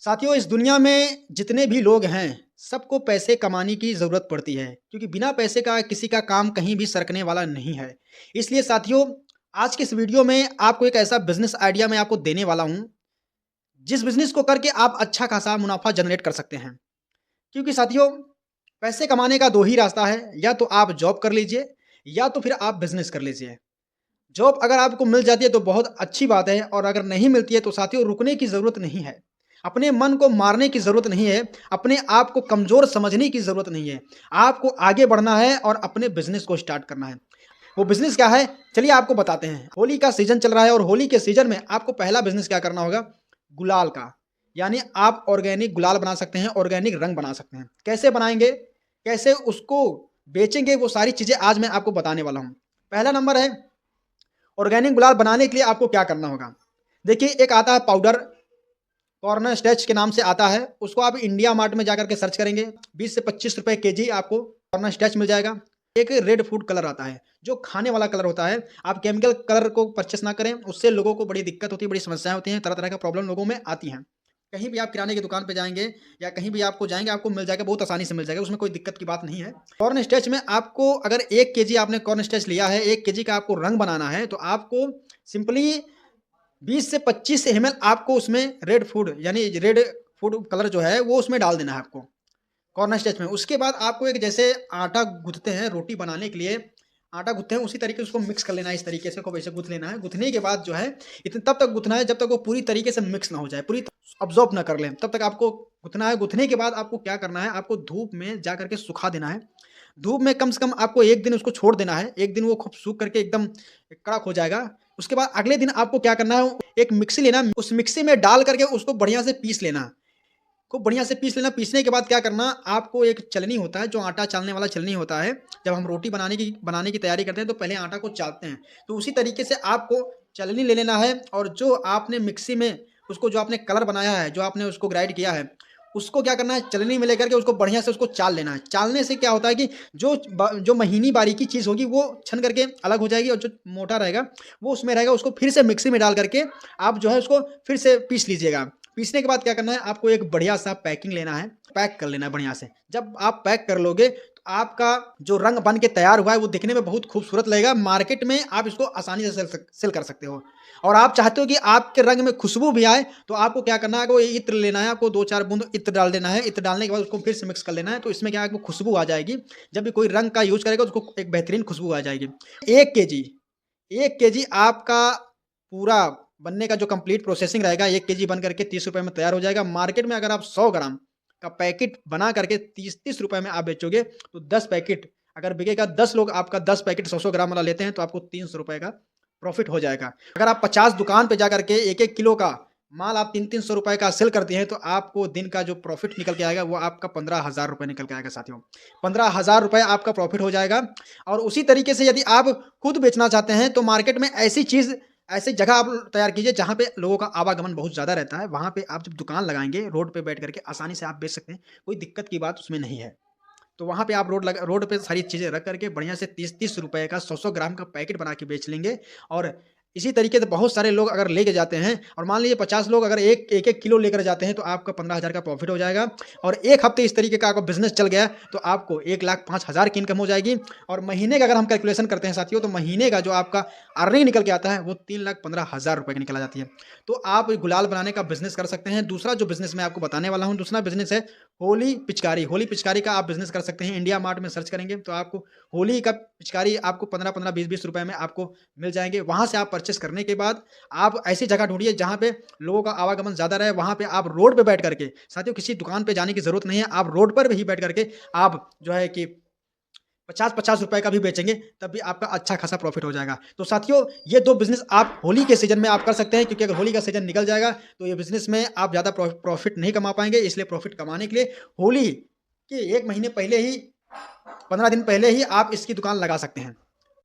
साथियों, इस दुनिया में जितने भी लोग हैं, सबको पैसे कमाने की ज़रूरत पड़ती है क्योंकि बिना पैसे का किसी का काम कहीं भी सरकने वाला नहीं है। इसलिए साथियों, आज की इस वीडियो में आपको एक ऐसा बिज़नेस आइडिया मैं आपको देने वाला हूँ, जिस बिज़नेस को करके आप अच्छा खासा मुनाफ़ा जनरेट कर सकते हैं। क्योंकि साथियों, पैसे कमाने का 2 ही रास्ता है, या तो आप जॉब कर लीजिए या तो फिर आप बिज़नेस कर लीजिए। जॉब अगर आपको मिल जाती है तो बहुत अच्छी बात है, और अगर नहीं मिलती है तो साथियों रुकने की ज़रूरत नहीं है। अपने मन को मारने की ज़रूरत नहीं है, अपने आप को कमज़ोर समझने की ज़रूरत नहीं है। आपको आगे बढ़ना है और अपने बिज़नेस को स्टार्ट करना है। वो बिज़नेस क्या है? चलिए आपको बताते हैं। होली का सीज़न चल रहा है और होली के सीज़न में आपको पहला बिज़नेस क्या करना होगा? गुलाल का। यानी आप ऑर्गेनिक गुलाल बना सकते हैं, ऑर्गेनिक रंग बना सकते हैं। कैसे बनाएँगे? कैसे उसको बेचेंगे? वो सारी चीज़ें आज मैं आपको बताने वाला हूँ। पहला नंबर है, ऑर्गेनिक गुलाल बनाने के लिए आपको क्या करना होगा? देखिए, एक आता है पाउडर, कॉर्नर स्टेच के नाम से आता है। उसको आप इंडिया मार्ट में जाकर के सर्च करेंगे, 20 से 25 रुपए केजी आपको कॉर्नर स्टेच मिल जाएगा। एक रेड फूड कलर आता है, जो खाने वाला कलर होता है। आप केमिकल कलर को परचेस ना करें, उससे लोगों को बड़ी दिक्कत होती है, बड़ी समस्याएँ होती हैं, तरह-तरह का प्रॉब्लम लोगों में आती हैं। कहीं भी आप किराने की दुकान पे जाएँगे या कहीं भी आपको जाएँगे, आपको मिल जाएगा, बहुत आसानी से मिल जाएगा, उसमें कोई दिक्कत की बात नहीं है। कॉर्न स्टेच में आपको अगर 1 केजी आपने कॉर्न स्टेच लिया है, 1 केजी का आपको रंग बनाना है, तो आपको सिंपली 20 से 25 एमएल आपको उसमें रेड फूड यानी रेड फूड कलर जो है वो उसमें डाल देना है आपको, कॉर्नर स्टेच में। उसके बाद आपको एक जैसे आटा गूँथते हैं रोटी बनाने के लिए, आटा गूँथते हैं उसी तरीके से उसको मिक्स कर लेना है, इस तरीके से खूब ऐसे गूँथ लेना है। गूँथने के बाद जो है तब तक गूँथना है जब तक वो पूरी तरीके से मिक्स ना हो जाए, पूरी अब्ज़ॉर्ब ना कर लें, तब तक आपको गूँथना है। गूँथने के बाद आपको क्या करना है, आपको धूप में जा कर के सुखा देना है। धूप में कम से कम आपको 1 दिन उसको छोड़ देना है। 1 दिन वो खूब सूख करके एकदम कड़क हो जाएगा। उसके बाद अगले दिन आपको क्या करना है, एक मिक्सी लेना, उस मिक्सी में डाल करके उसको बढ़िया से पीस लेना। खूब बढ़िया से पीस लेना। पीसने के बाद क्या करना, आपको एक छलनी होता है, जो आटा चालने वाला छलनी होता है। जब हम रोटी बनाने की तैयारी करते हैं तो पहले आटा को चालते हैं। तो उसी तरीके से आपको छलनी ले लेना है, और जो आपने मिक्सी में उसको जो आपने कलर बनाया है, जो आपने उसको ग्राइंड किया है, उसको क्या करना है, छलनी में लेकर के उसको बढ़िया से उसको चाल लेना है। चालने से क्या होता है कि जो महीनी बारीकी चीज़ होगी वो छन करके अलग हो जाएगी, और जो मोटा रहेगा वो उसमें रहेगा। उसको फिर से मिक्सी में डाल करके आप जो है उसको फिर से पीस लीजिएगा। पीसने के बाद क्या करना है, आपको एक बढ़िया-सा पैकिंग लेना है, पैक कर लेना है बढ़िया से। जब आप पैक कर लोगे तो आपका जो रंग बन के तैयार हुआ है वो दिखने में बहुत खूबसूरत लगेगा। मार्केट में आप इसको आसानी से सेल कर सकते हो। और आप चाहते हो कि आपके रंग में खुशबू भी आए, तो आपको क्या करना है, आपको इत्र लेना है, आपको 2-4 बूँद इत्र डाल देना है। इत्र डालने के बाद उसको फिर से मिक्स कर लेना है, तो इसमें क्या है, आपको खुशबू आ जाएगी। जब भी कोई रंग का यूज़ करेगा उसको एक बेहतरीन खुशबू आ जाएगी। 1 केजी 1 केजी आपका पूरा बनने का जो कंप्लीट प्रोसेसिंग रहेगा, 1 केजी बन करके 30 रुपए में तैयार हो जाएगा। मार्केट में अगर आप 100 ग्राम का पैकेट बना करके 30-30 रुपए में आप बेचोगे, तो 10 पैकेट अगर बिकेगा, 10 लोग आपका 10 पैकेट 100-100 ग्राम वाला लेते हैं, तो आपको 300 रुपए का प्रॉफ़िट हो जाएगा। अगर आप 50 दुकान पे जाकर के 1-1 किलो का माल आप 300-300 रुपए का सेल करते हैं, तो आपको दिन का जो प्रॉफ़िट निकल के आएगा, वो आपका 15,000 रुपए निकल के आएगा साथियों। 15,000 रुपए आपका प्रॉफ़िट हो जाएगा। और उसी तरीके से यदि आप खुद बेचना चाहते हैं, तो मार्केट में ऐसी जगह आप तैयार कीजिए जहाँ पे लोगों का आवागमन बहुत ज़्यादा रहता है। वहाँ पे आप जब दुकान लगाएँगे, रोड पे बैठ करके आसानी से आप बेच सकते हैं, कोई दिक्कत की बात उसमें नहीं है। तो वहाँ पे आप रोड पे सारी चीज़ें रख करके बढ़िया से 30-30 रुपए का 100-100 ग्राम का पैकेट बना के बेच लेंगे। और इसी तरीके से बहुत सारे लोग अगर लेके जाते हैं, और मान लीजिए 50 लोग अगर 1-1 किलो लेकर जाते हैं, तो आपका 15,000 का प्रॉफ़िट हो जाएगा। और 1 हफ़्ते इस तरीके का आपका बिज़नेस चल गया, तो आपको 1,05,000 की इनकम हो जाएगी। और महीने का अगर हम कैलकुलेशन करते हैं साथियों, तो महीने का जो आपका अर्निंग निकल के आता है, वो 3,15,000 रुपए की निकल आ जाती है। तो आप गुलाल बनाने का बिज़नेस कर सकते हैं। दूसरा जो बिज़नेस मैं आपको बताने वाला हूँ, दूसरा बिज़नेस है होली पिचकारी। होली पिचकारी का आप बिज़नेस कर सकते हैं। इंडिया मार्ट में सर्च करेंगे तो आपको होली का पिचकारी आपको 15-15, 20-20 रुपए में आपको मिल जाएँगे। वहाँ से आप परचेज़ करने के बाद आप ऐसी जगह ढूँढिए जहाँ पे लोगों का आवागमन ज़्यादा रहे। वहाँ पे आप रोड पे बैठ करके, साथियों किसी दुकान पे जाने की ज़रूरत नहीं है। आप रोड पर ही बैठ करके आप जो है कि 50-50 रुपए का भी बेचेंगे, तब भी आपका अच्छा खासा प्रॉफ़िट हो जाएगा। तो साथियों, ये 2 बिज़नेस आप होली के सीज़न में आप कर सकते हैं, क्योंकि अगर होली का सीज़न निकल जाएगा, तो ये बिज़नेस में आप ज़्यादा प्रॉफ़िट नहीं कमा पाएँगे। इसलिए प्रॉफ़िट कमाने के लिए होली के 1 महीने पहले ही, 15 दिन पहले ही आप इसकी दुकान लगा सकते हैं।